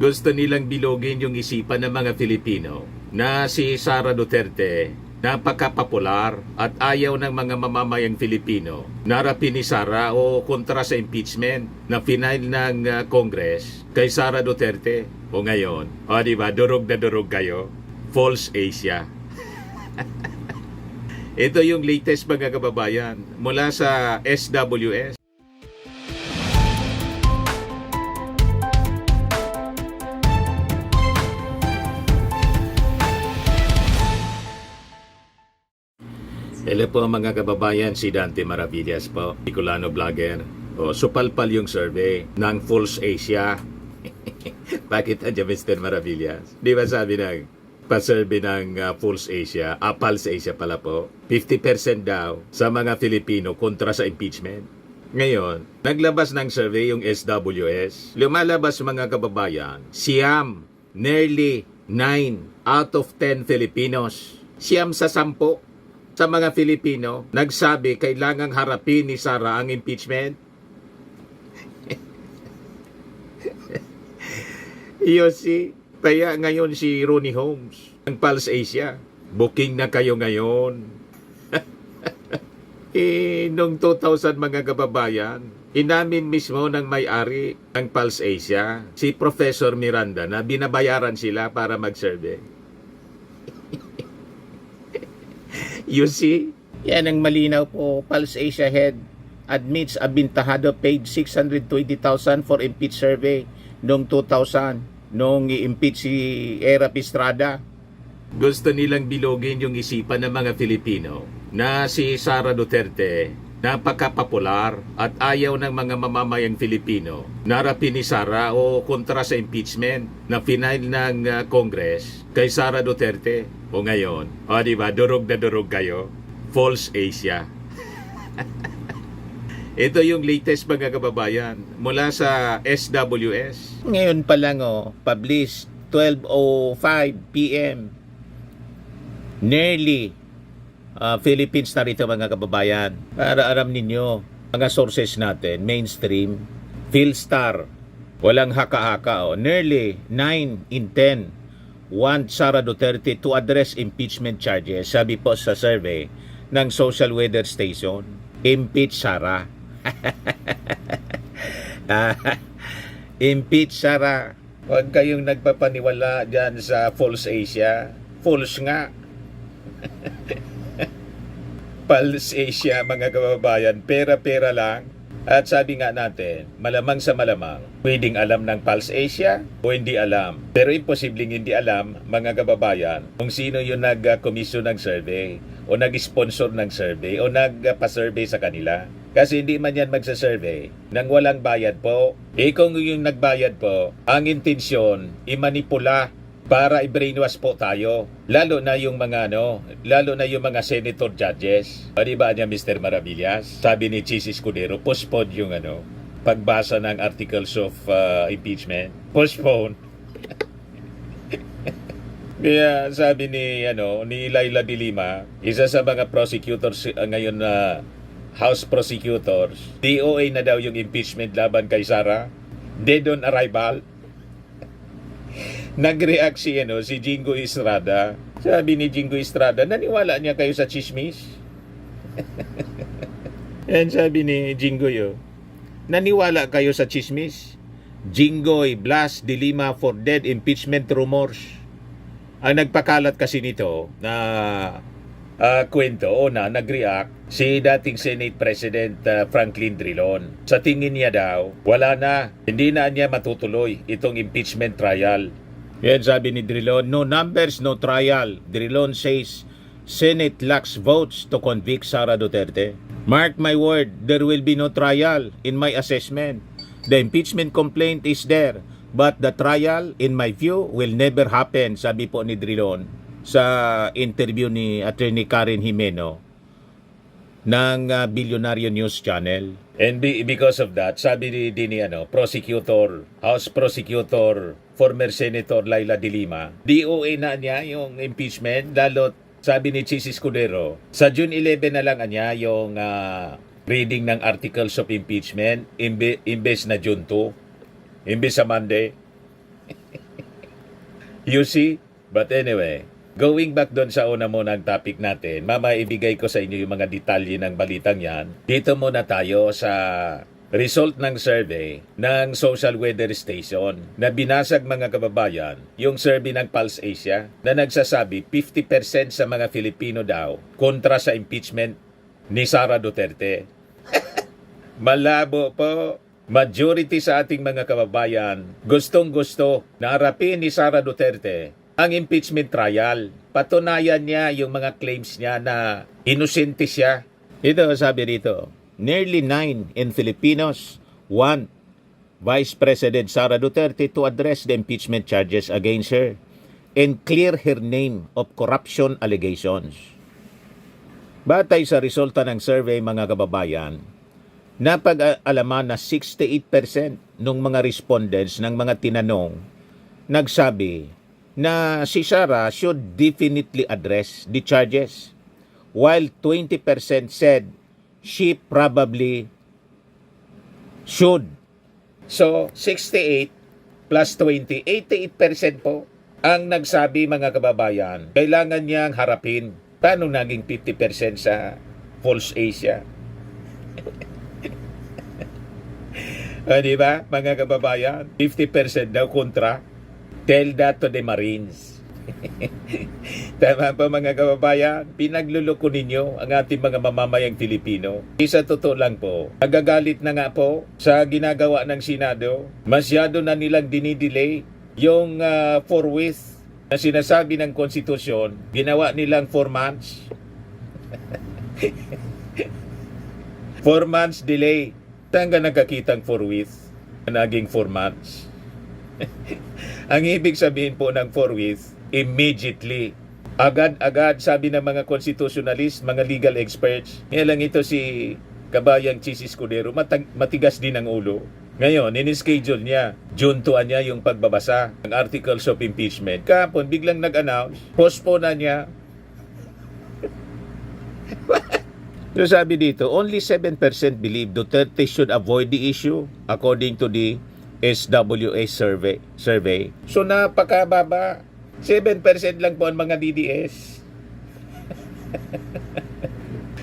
Gusto nilang bilogin yung isipan ng mga Filipino na si Sara Duterte napaka-popular at ayaw ng mga mamamayang Filipino na harapin ni Sara o kontra sa impeachment na final ng Congress kay Sara Duterte. O ngayon, di ba, durog na durog kayo? False Asia. Ito yung latest mga kababayan mula sa SWS. Hello po mga kababayan, si Dante Maravillas po, Bicolano vlogger. Supalpal yung survey ng False Asia. Bakit andyan Mr. Maravillas? Di ba sabi ng pa-survey ng False Asia, False Asia pala po, 50% daw sa mga Filipino kontra sa impeachment. Ngayon, naglabas ng survey yung SWS. Lumalabas mga kababayan, nearly 9 out of 10 Filipinos, sa 10 sa mga Filipino nagsabi kailangang harapin ni Sara ang impeachment. Yossi, kaya ngayon si Ronnie Holmes ng Pulse Asia, booking na kayo ngayon. Noong 2000 mga kababayan, inamin mismo ng may-ari ng Pulse Asia, si Professor Miranda, na binabayaran sila para mag-survey. You see? Yan ang malinaw po. Pulse Asia head admits Abintahado paid 620,000 for impeach survey noong 2000 noong i-impeach si Era Estrada. Gusto nilang bilogin yung isipan ng mga Filipino na si Sara Duterte napaka-popular at ayaw ng mga mamamayang Filipino na harapin ni Sara o kontra sa impeachment na final ng Congress kay Sara Duterte. O ngayon, di ba, durog na durog kayo? False Asia. Ito yung latest mga kababayan mula sa SWS. Ngayon pa lang published 12:05 PM. Nearly Philippines na rito mga kababayan. Para alam ninyo, mga sources natin, mainstream, Philstar, walang haka-haka. Nearly 9 in 10 want Sara Duterte to address impeachment charges. Sabi po sa survey ng Social Weather Station, impeach Sara. Impeach Sara. Huwag kayong nagpapaniwala dyan sa False Asia. False nga. False Asia mga kababayan, pera-pera lang. At sabi nga natin, malamang sa malamang, pwedeng alam ng Pulse Asia o hindi alam. Pero imposibleng hindi alam mga kababayan kung sino yung nag-komisyon ng survey o nag-sponsor ng survey o nagpa-survey sa kanila. Kasi hindi man yan magsa-survey nang walang bayad po. Kung yung nagbayad po, ang intensyon, imanipula para i-brainwash po tayo. Lalo na yung mga senator judges. Di ba niya Mr. Maravillas? Sabi ni Chis Escudero, postpone yung pagbasa ng articles of impeachment. Postpone. Kaya sabi ni Laila de Lima, isa sa mga prosecutors ngayon na House prosecutors, DOA na daw yung impeachment laban kay Sara. Dead on arrival. Nag-react si Jingo Estrada. Sabi ni Jingo Estrada, naniwala niya kayo sa chismis? Yan sabi ni Jingo naniwala kayo sa chismis? Jingoy blast de Lima for dead impeachment rumors. Ang nagpakalat kasi nito na kwento o nag-react si dating Senate President Franklin Drilon. Sa tingin niya daw, wala na, hindi na niya matutuloy itong impeachment trial. Yan sabi ni Drilon, no numbers, no trial. Drilon says, Senate lacks votes to convict Sara Duterte. Mark my word, there will be no trial in my assessment. The impeachment complaint is there, but the trial, in my view, will never happen, sabi po ni Drilon sa interview ni Attorney Karen Jimeno ng Billionario News Channel. And because of that, sabi din ni prosecutor, House Prosecutor, former Senator Laila de Lima, DOA na niya yung impeachment, lalo't sabi ni Chis Escudero, sa June 11 na lang niya yung reading ng articles of impeachment, imbes na June 2, imbes sa Monday. You see? But anyway, going back doon sa una muna ang topic natin, mama, ibigay ko sa inyo yung mga detalye ng balitang yan. Dito muna tayo sa result ng survey ng Social Weather Station na binasag mga kababayan, yung survey ng Pulse Asia na nagsasabi 50% sa mga Filipino daw kontra sa impeachment ni Sara Duterte. Malabo po. Majority sa ating mga kababayan gustong-gusto na harapin ni Sara Duterte ang impeachment trial. Patunayan niya yung mga claims niya na inosente siya. Ito sabi dito, nearly 9 in Filipinos want Vice President Sara Duterte to address the impeachment charges against her and clear her name of corruption allegations. Batay sa resulta ng survey mga kababayan, napag-alaman na 68% ng mga respondents ng mga tinanong nagsabi na si Sara should definitely address the charges, while 20% said she probably should. So, 68 plus 20, 88% po ang nagsabi mga kababayan, kailangan niyang harapin. Paano naging 50% sa Pulse Asia? Di ba, mga kababayan? 50% daw kontra. Tell that to the Marines. Tama pa mga kababayan? Pinagluloko ninyo ang ating mga mamamayang Pilipino. Isa totoo lang po, nagagalit na nga po sa ginagawa ng Senado. Masyado na nilang dinidelay yung 4-with na sinasabi ng konstitusyon. Ginawa nilang 4 months. 4 months delay. Saan ka nakakitang 4-with na naging 4 months? Ang ibig sabihin po ng 4-with, immediately. Agad-agad, sabi ng mga constitutionalist, mga legal experts. Kaya lang ito si Kabayang Chis Escudero, matigas din ang ulo. Ngayon, in-schedule niya, juntuan niya yung pagbabasa ng Articles of Impeachment. Kahapon, biglang nag-announce, postpone na niya. So sabi dito, only 7% believe Duterte should avoid the issue according to the SWA survey. So napakababa. 7% lang po ang mga DDS.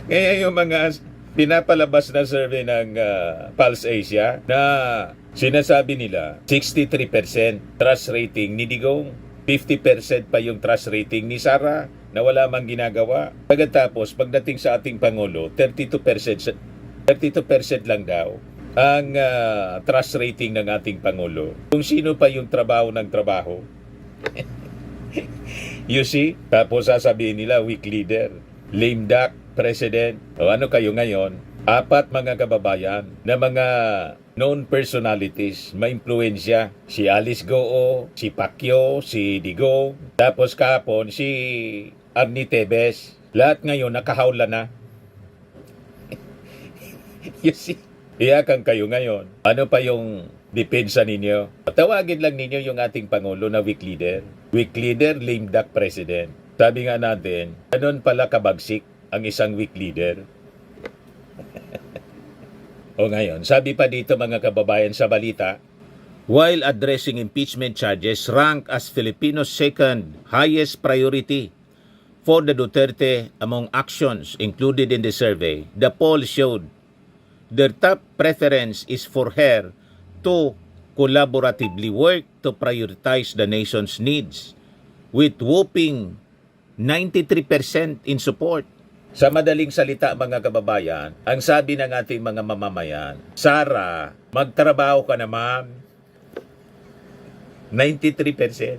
Kaya yung mga pinapalabas na survey ng Pulse Asia na sinasabi nila 63% trust rating ni Digong, 50% pa yung trust rating ni Sara na wala mang ginagawa. Pagkatapos, pagdating sa ating Pangulo, 32% lang daw ang trust rating ng ating Pangulo. Kung sino pa yung trabaho ng trabaho. You see? Tapos sasabihin nila, weak leader, lame duck, president. O ano kayo ngayon? 4 mga kababayan na mga known personalities, ma-impluensya. Si Alice Goo, si Pacquiao, si Digong, tapos kahapon si Arnie Tevez. Lahat ngayon nakahawla na. You see? Iyakan kayo ngayon. Ano pa yung depensa ninyo? Tawagin lang ninyo yung ating Pangulo na weak leader. Weak leader, lame duck president. Sabi nga natin, ganun pala kabagsik ang isang weak leader. O ngayon, sabi pa dito mga kababayan sa balita, while addressing impeachment charges rank as Filipinos' second highest priority for the Duterte among actions included in the survey, the poll showed their top preference is for her to collaboratively work to prioritize the nation's needs with whopping 93% in support. Sa madaling salita mga kababayan, ang sabi ng ating mga mamamayan, Sara, magtrabaho ka naman. 93%.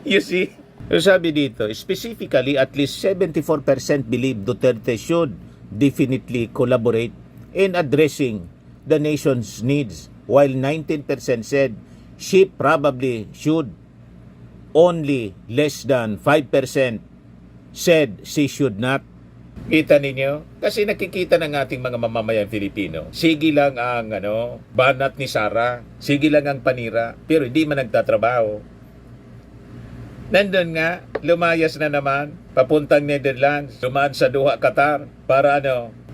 You see? Sabi dito, specifically at least 74% believe Duterte should definitely collaborate in addressing the nation's needs, while 19% said she probably should. Only less than 5% said she should not. Kita ninyo? Kasi nakikita ng ating mga mamamayan Filipino, sige lang ang banat ni Sara, sige lang ang panira, pero hindi man nagtatrabaho. Nandun nga, lumayas na naman, papuntang Netherlands, dumaan sa Doha, Qatar, para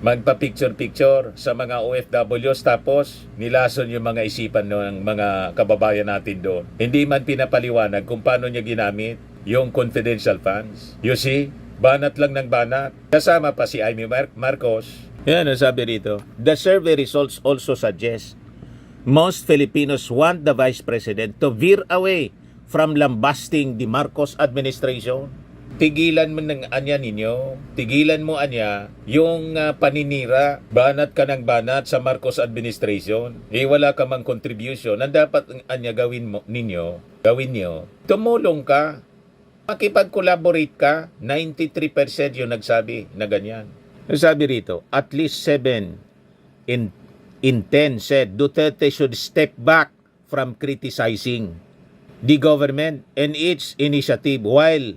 magpa-picture-picture sa mga OFWs tapos nilason yung mga isipan ng mga kababayan natin doon. Hindi man pinapaliwanag kung paano niya ginamit yung confidential funds. You see, banat lang ng banat. Kasama pa si Amy Marcos. Yan ang sabi rito. The survey results also suggest most Filipinos want the Vice President to veer away from lambasting the Marcos administration. Tigilan mo ng anya ninyo, tigilan mo anya yung paninira, banat ka ng banat sa Marcos administration. Wala ka mang contribution. Ang dapat anya gawin gawin nyo, tumulong ka, makipag-collaborate ka. 93% yung nagsabi na ganyan. Sabi rito, at least 7 in 10 said Duterte should step back from criticizing the government and its initiative, while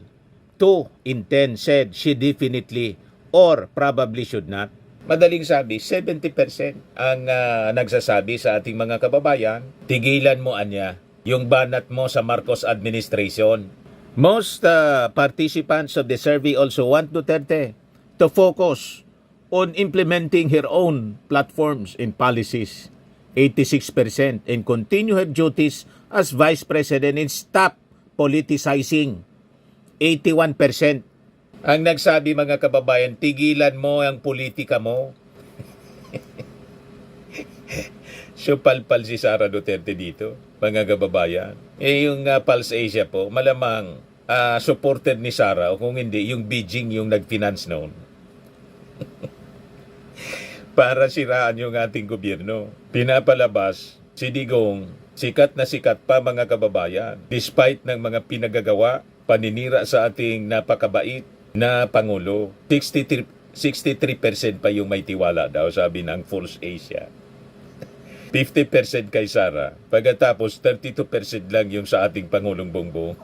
2 in 10 said she definitely or probably should not. Madaling sabi, 70% ang nagsasabi sa ating mga kababayan, tigilan mo anya yung banat mo sa Marcos administration. Most participants of the survey also want Duterte to focus on implementing her own platforms and policies, 86%, and continue her duties as Vice President and stop politicizing, 81%. Ang nagsabi mga kababayan, tigilan mo ang politika mo. Supalpal si Sara Duterte dito, mga kababayan. Yung Pulse Asia po, malamang supported ni Sara, o kung hindi, yung Beijing yung nag-finance noon. Para siraan yung ating gobyerno. Pinapalabas si Digong, sikat na sikat pa mga kababayan, despite ng mga pinagagawa, paninira sa ating napakabait na Pangulo. 63% pa yung may tiwala daw, sabi ng Pulse Asia. 50% kay Sara. Pagkatapos, 32% lang yung sa ating Pangulong Bongbong.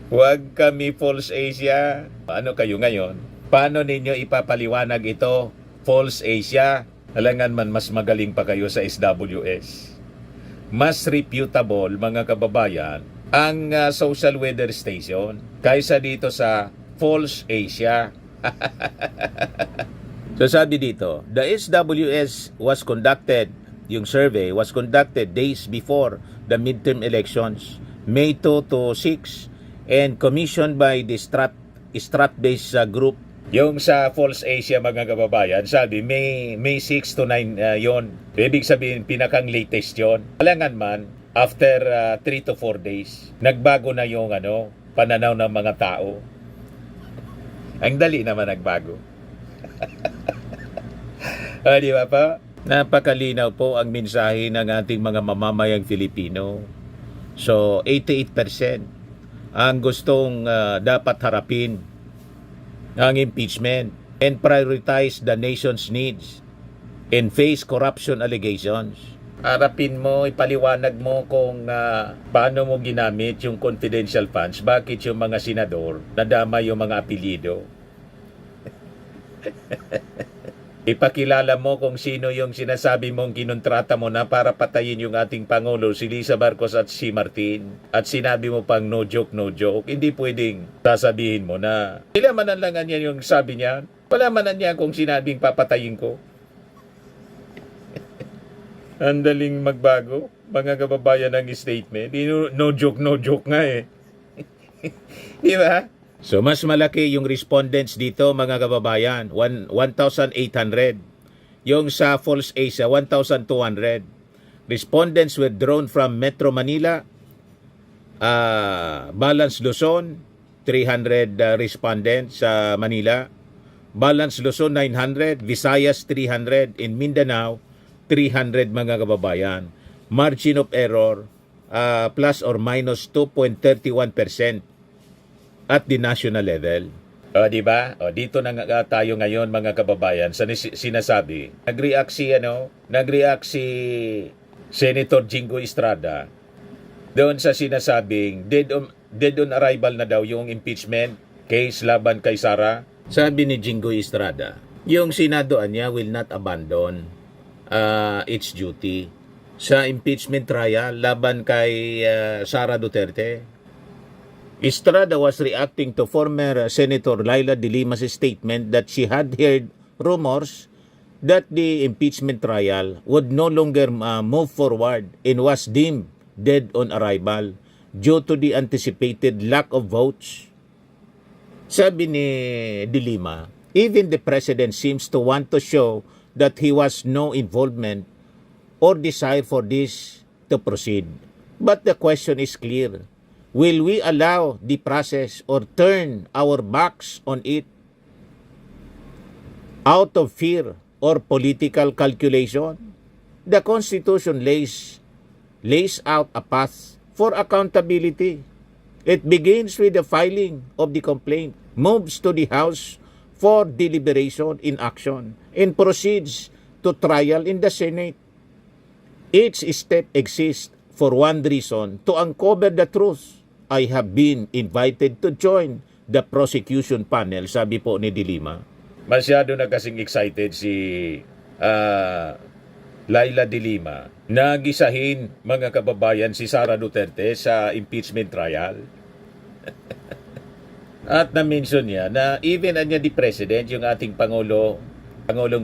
Huwag kami Pulse Asia. Ano kayo ngayon? Paano ninyo ipapaliwanag ito, Pulse Asia? Alangan man mas magaling pa kayo sa SWS. Mas reputable, mga kababayan, ang social weather station kaysa dito sa Pulse Asia. So sabi dito, the SWS was conducted, yung survey was conducted days before the midterm elections, May 2 to 6, and commissioned by the Strat-based group. Yung sa Pulse Asia, mga kababayan, sabi May 6 to 9 yon. Ibig sabihin, pinakang latest yon. Alangan man, after 3 to 4 days, nagbago na yung pananaw ng mga tao. Ang dali naman nagbago. Di ba pa? Napakalinaw po ang mensahe ng ating mga mamamayang Filipino. So, 88% ang gustong dapat harapin ang impeachment and prioritize the nation's needs and face corruption allegations. Harapin mo, ipaliwanag mo kung paano mo ginamit yung confidential funds. Bakit yung mga senador nadama yung mga apelyido? Ipakilala mo kung sino yung sinasabi mong kinontrata mo na para patayin yung ating Pangulo, si Lisa Marcos at si Martin. At sinabi mo pang no joke, no joke. Hindi pwedeng sasabihin mo na sila mananlangan niya yung sabi niya. Wala manan niya kung sinabing papatayin ko. Ang daling magbago, mga kababayan, ng statement. No joke nga eh. Di ba? So, mas malaki yung respondents dito, mga kababayan, 1,800. Yung sa Pulse Asia, 1,200. Respondents were drawn from Metro Manila, Balance Luzon, 300 respondents sa Manila, Balance Luzon, 900, Visayas, 300, in Mindanao, 300, mga kababayan. Margin of error, plus or minus 2.31%. At the national level. Di ba? Dito na nga tayo ngayon, mga kababayan, sa sinasabi. Nag-react si Senator Jingo Estrada doon sa sinasabing dead on arrival na daw yung impeachment case laban kay Sara. Sabi ni Jingo Estrada, yung Senado niya will not abandon its duty sa impeachment trial laban kay Sara Duterte. Estrada was reacting to former Senator Laila de Lima's statement that she had heard rumors that the impeachment trial would no longer move forward and was deemed dead on arrival due to the anticipated lack of votes. Sabi ni De Lima, even the president seems to want to show that he was no involvement or desire for this to proceed. But the question is clear. Will we allow the process or turn our backs on it out of fear or political calculation? The Constitution lays out a path for accountability. It begins with the filing of the complaint, moves to the House for deliberation in action, and proceeds to trial in the Senate. Each step exists for one reason, to uncover the truth. I have been invited to join the prosecution panel, sabi po ni De Lima. Masyado na kasing excited si Laila De Lima na gisahin, mga kababayan, si Sara Duterte sa impeachment trial. At na-mention niya na even anya di president, yung ating Pangulong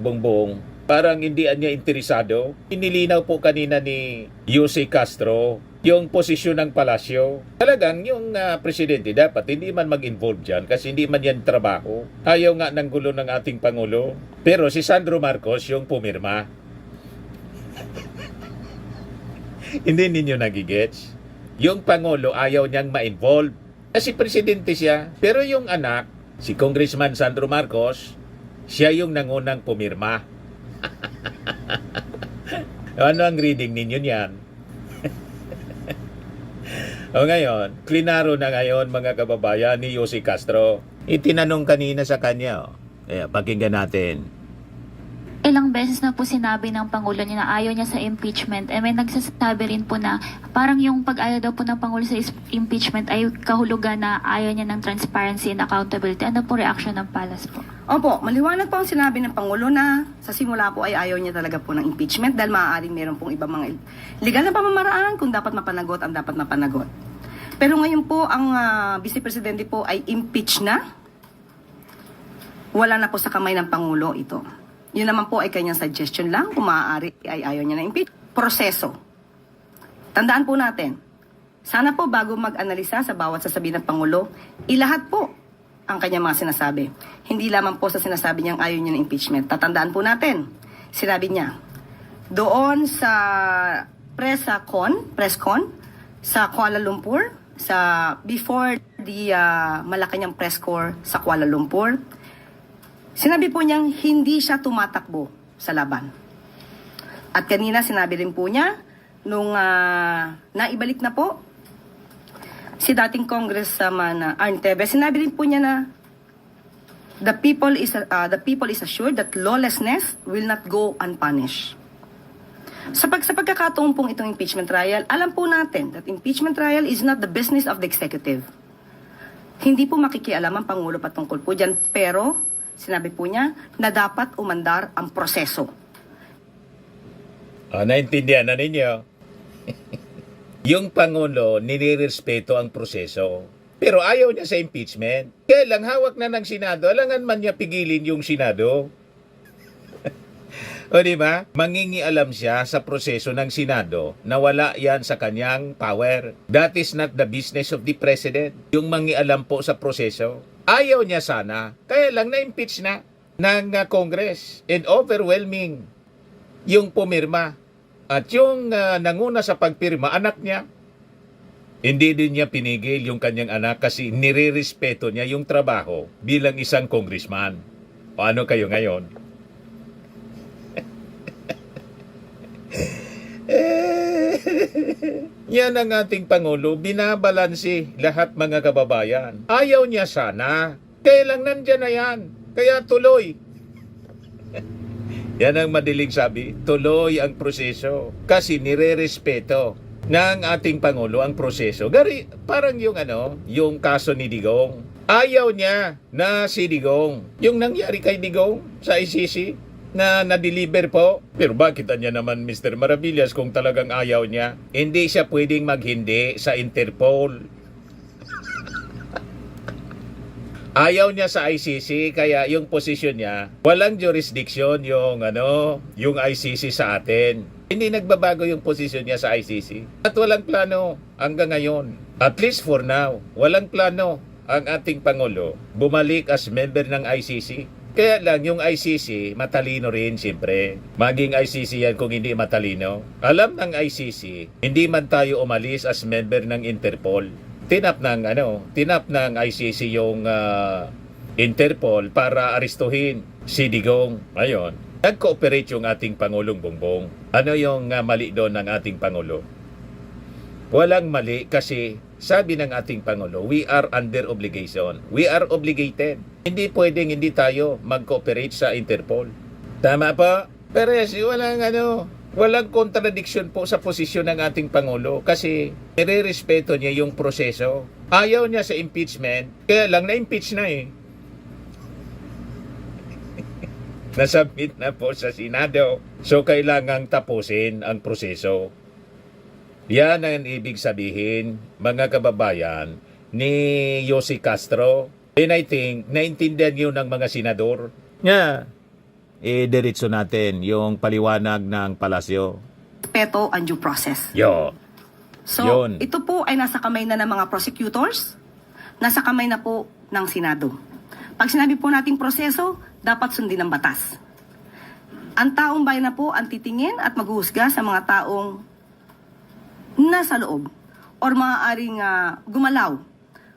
Bongbong, parang hindi niya interesado. Inilinaw po kanina ni Jose Castro yung posisyon ng palasyo. Talagang yung presidente dapat hindi man mag-involve dyan kasi hindi man yan trabaho. Ayaw nga ng gulo ng ating Pangulo. Pero si Sandro Marcos yung pumirma. Hindi ninyo nagigets? Yung Pangulo ayaw niyang ma-involve. Kasi presidente siya. Pero yung anak, si Congressman Sandro Marcos, siya yung nangunang pumirma. Ano ang reading ninyo niyan? O ngayon, klinaro na ngayon mga kababayan ni Jose Castro. Itinanong kanina sa kanya. Pakinggan natin. Ilang beses na po sinabi ng Pangulo niya na ayaw niya sa impeachment. May nagsasabi rin po na parang yung pag-ayaw daw po ng Pangulo sa impeachment ay kahulugan na ayaw niya ng transparency and accountability. Ano po reaction ng Palas po? Opo, maliwanag po ang sinabi ng Pangulo na sa simula po ay ayaw niya talaga po ng impeachment dahil maaaring meron pong ibang mga legal na pamamaraan kung dapat mapanagot ang dapat mapanagot. Pero ngayon po ang Vice Presidente po ay impeach na. Wala na po sa kamay ng Pangulo ito. Yun naman po ay kanyang suggestion lang kung maaari ay ayaw niya na impeach. Proseso. Tandaan po natin, sana po bago mag-analisa sa bawat sasabihin ng Pangulo, ilahat po ang kanyang mga sinasabi. Hindi lamang po sa sinasabi niyang ayaw niya ng impeachment. Tatandaan po natin, sinabi niya, doon sa press con sa Kuala Lumpur, before the Malacanang press corps sa Kuala Lumpur, sinabi po niyang hindi siya tumatakbo sa laban. At kanina sinabi rin po niya, nung naibalik na po si dating Congressman Arntebes, sinabi rin po niya na the people is assured that lawlessness will not go unpunished. Sa pagkakataon pong itong impeachment trial, alam po natin that impeachment trial is not the business of the executive. Hindi po makikialam ang Pangulo patungkol po dyan, pero sinabi po niya na dapat umandar ang proseso. Naintindihan na ninyo? Yung Pangulo, nilirespeto ang proseso. Pero ayaw niya sa impeachment. Kaya lang hawak na ng Senado, alangan man niya pigilin yung Senado. O diba? Mangingialam siya sa proseso ng Senado na wala yan sa kanyang power. That is not the business of the President. Yung mangialam po sa proseso. Ayaw niya sana, kaya lang na-impeach na ng Congress and overwhelming yung pumirma. At yung nanguna sa pagpirma, anak niya. Hindi din niya pinigil yung kanyang anak kasi nire-respeto niya yung trabaho bilang isang congressman. Paano kayo ngayon? Yan ang ating Pangulo, binabalansi lahat mga kababayan. Ayaw niya sana, kaya lang nandyan na yan, kaya tuloy. Yan ang madaling sabi, tuloy ang proseso kasi nire-respeto ng ating Pangulo ang proseso. Parang yung kaso ni Digong. Ayaw niya na si Digong, yung nangyari kay Digong sa ICC, na na-deliver po. Pero bakit niya naman Mr. Maravillas kung talagang ayaw niya? Hindi siya pwedeng maghindi sa Interpol. Ayaw niya sa ICC, kaya yung posisyon niya, walang jurisdiction yung ICC sa atin. Hindi nagbabago yung posisyon niya sa ICC. At walang plano hanggang ngayon. At least for now, walang plano ang ating Pangulo bumalik as member ng ICC. Kaya lang yung ICC, matalino rin siyempre. Maging ICC yan kung hindi matalino. Alam ng ICC, hindi man tayo umalis as member ng Interpol. Tinap ng ICC yung Interpol para arestuhin si Digong. Ayun, nag-cooperate yung ating Pangulong Bongbong. Ano yung mali doon ng ating Pangulo? Walang mali kasi sabi ng ating Pangulo, we are under obligation. We are obligated. Hindi pwedeng hindi tayo mag-cooperate sa Interpol. Tama pa? Pero walang contradiction po sa posisyon ng ating Pangulo kasi nire-respeto niya yung proseso. Ayaw niya sa impeachment, kaya lang na-impeach na eh. Nasubmit na po sa Senado. So kailangang tapusin ang proseso. Yan ang ibig sabihin, mga kababayan, ni Yossi Castro. And I think, naintindihan yun ng mga senador. Yeah. Diretso natin yung paliwanag ng palasyo. Respeto ang due process. Yo. So, Yun. ito po ay nasa kamay na ng mga prosecutors, nasa kamay na po ng Senado. Pag sinabi po nating proseso, dapat sundin ang batas. Ang taong bayan na po ang titingin at maghuhusga sa mga taong nasa loob or maaaring gumalaw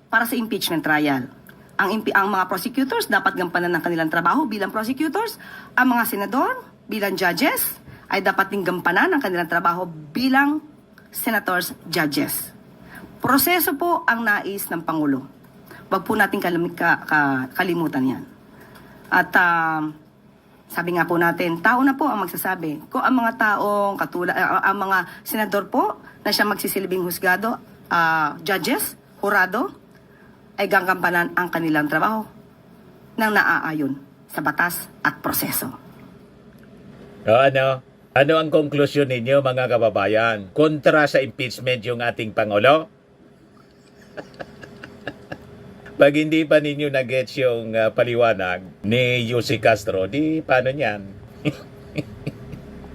para sa impeachment trial. Ang mga prosecutors dapat gampanan ng kanilang trabaho bilang prosecutors. Ang mga senador bilang judges ay dapat din gampanan ng kanilang trabaho bilang senators, judges. Proseso po ang nais ng Pangulo. Huwag po natin kalimutan yan. At sabi nga po natin, tao na po ang magsasabi. Kung ang mga taong ang mga senador po na siya magsisilbing husgado, judges, hurado, ay gagampanan ang kanilang trabaho nang naaayon sa batas at proseso. Ano ang konklusyon ninyo, mga kababayan? Kontra sa impeachment yung ating Pangulo? Pag hindi pa ninyo na-gets yung paliwanag ni Yossi Castro, di paano niyan?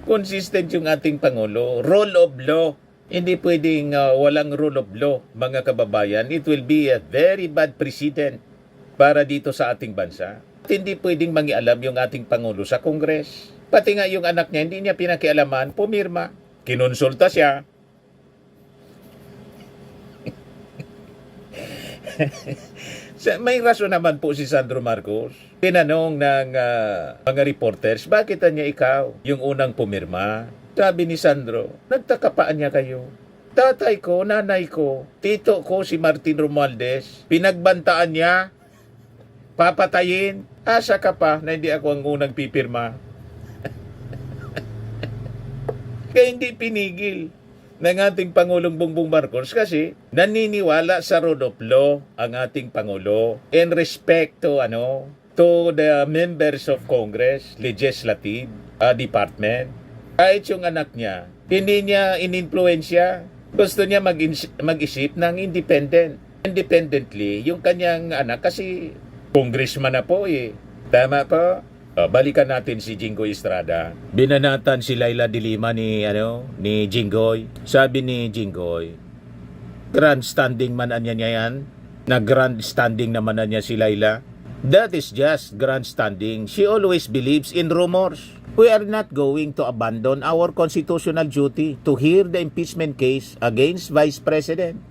Consistent yung ating Pangulo. Rule of law. Hindi pwedeng walang rule of law, mga kababayan. It will be a very bad precedent para dito sa ating bansa. At hindi pwedeng mangialam yung ating Pangulo sa Congress. Pati nga yung anak niya, hindi niya pinakialaman, pumirma. Kinonsulta siya. May rason naman po si Sandro Marcos. Tinanong ng mga reporters, bakit niya ikaw yung unang pumirma? Sabi ni Sandro, nagtakapaan niya kayo. Tatay ko, nanay ko, tito ko si Martin Romualdez, pinagbantaan niya, papatayin, asa ka pa na hindi ako ang unang pipirma. Kaya hindi pinigil ng ating Pangulong Bongbong Marcos kasi naniniwala sa rule of law ang ating Pangulo in respect to the members of Congress, legislative department. Kahit yung anak niya, hindi niya ininfluensya. Gusto niya mag-isip ng independently yung kanyang anak kasi congressman na po eh. Tama po? Balikan natin si Jinggoy Estrada. Binanatan si Laila de Lima ni Jinggoy. Sabi ni Jinggoy, grandstanding man niya yan. Na grandstanding naman niya si Laila. That is just grandstanding. She always believes in rumors. We are not going to abandon our constitutional duty to hear the impeachment case against Vice President.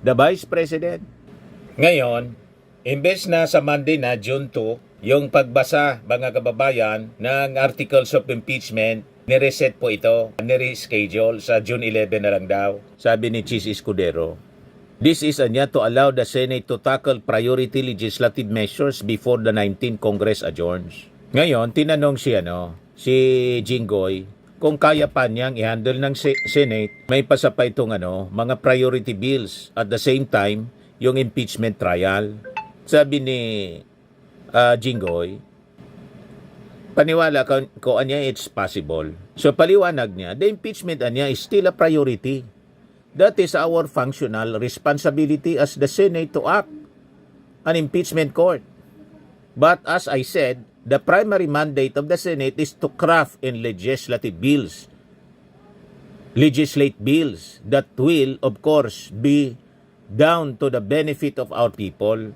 The Vice President. Ngayon, imbes na sa Monday na, June 2, yung pagbasa, mga kababayan, ng articles of impeachment, nireset po ito, nireschedule sa June 11 na lang daw. Sabi ni Chis Escudero, this is to allow the Senate to tackle priority legislative measures before the 19th Congress adjourns. Ngayon, tinanong si Jinggoy, kung kaya pa niyang i-handle ng Senate, may pasapa itong mga priority bills at the same time, yung impeachment trial. Sabi ni Jinggoy, paniwala ko anya it's possible. So paliwanag niya, the impeachment niya is still a priority. That is our functional responsibility as the Senate to act an impeachment court. But as I said, the primary mandate of the Senate is to craft and legislate bills that will, of course, be down to the benefit of our people.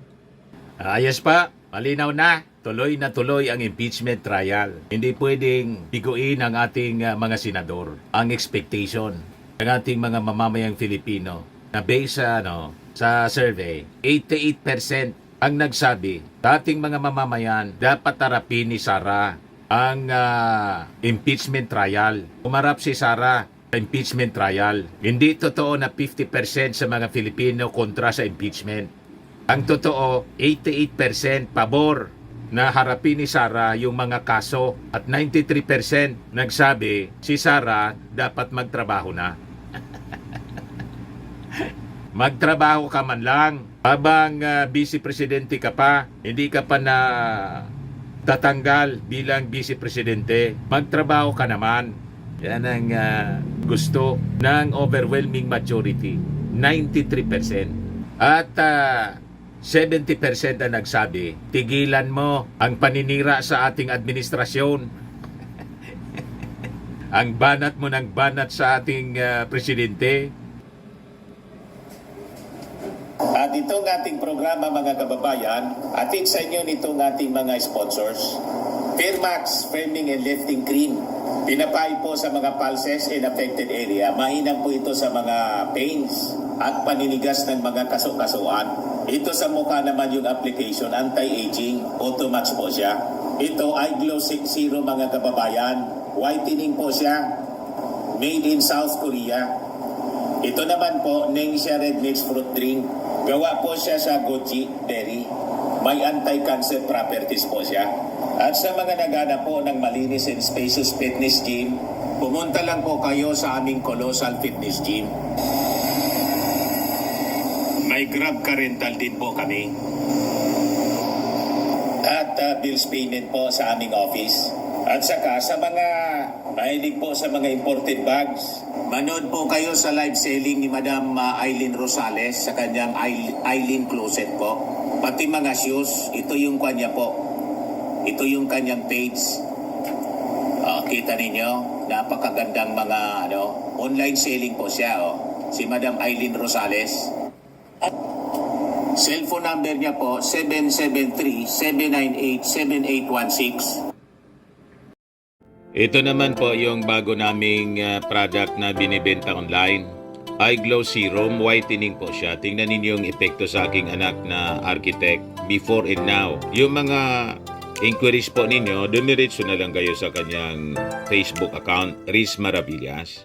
Ayos pa, malinaw na. Tuloy na tuloy ang impeachment trial. Hindi pwedeng biguin ang ating mga senador. Ang expectation ng ating mga mamamayang Filipino na based sa survey, 88% ang nagsabi sa ating mga mamamayan dapat harapin ni Sara ang impeachment trial. Umarap si Sara sa impeachment trial. Hindi totoo na 50% sa mga Filipino kontra sa impeachment. Ang totoo, 88% pabor na harapin ni Sara yung mga kaso at 93% nagsabi si Sara dapat magtrabaho na. Magtrabaho ka man lang habang vice presidente ka pa, hindi ka pa na tatanggal bilang vice presidente. Magtrabaho ka naman. Yan ang gusto ng overwhelming majority, 93%. At 70% ang nagsabi, tigilan mo ang paninira sa ating administrasyon. Ang banat mo ng banat sa ating presidente. At itong ating programa mga kababayan, atid sa inyo nitong ating mga sponsors. Firmax Firming and Lifting Cream. Pinapay po sa mga pulses in affected area. Mahinang po ito sa mga pains at paninigas ng mga kaso-kasuan. Ito sa mukha naman yung application, anti-aging, automatch po siya. Ito ay Glow 60 mga kababayan. Whitening po siya. Made in South Korea. Ito naman po, Ningxia Red Mix Fruit Drink. Gawa po siya sa goji berry. May anti-cancer properties po siya. At sa mga nagana po ng malinis and spacious fitness gym, pumunta lang po kayo sa aming Colossal Fitness Gym. May Grab car rental din po kami. At bills payment po sa aming office. At saka sa mga mahilig po sa mga imported bags, manood po kayo sa live selling ni Madam Aileen Rosales sa kanyang Aileen Closet po. Pati mga shoes, ito yung kanya po. Ito yung kanyang page. Kita ninyo, napakagandang mga online selling po siya. Si Madam Aileen Rosales. Cellphone number niya po, 773-798-7816. Ito naman po yung bago naming product na binibenta online. iGlow Serum Whitening po siya. Tingnan ninyo yung epekto sa aking anak na architect before and now. Yung mga inquiries po ninyo, dumiretso na lang kayo sa kanyang Facebook account, Riz Maravillas.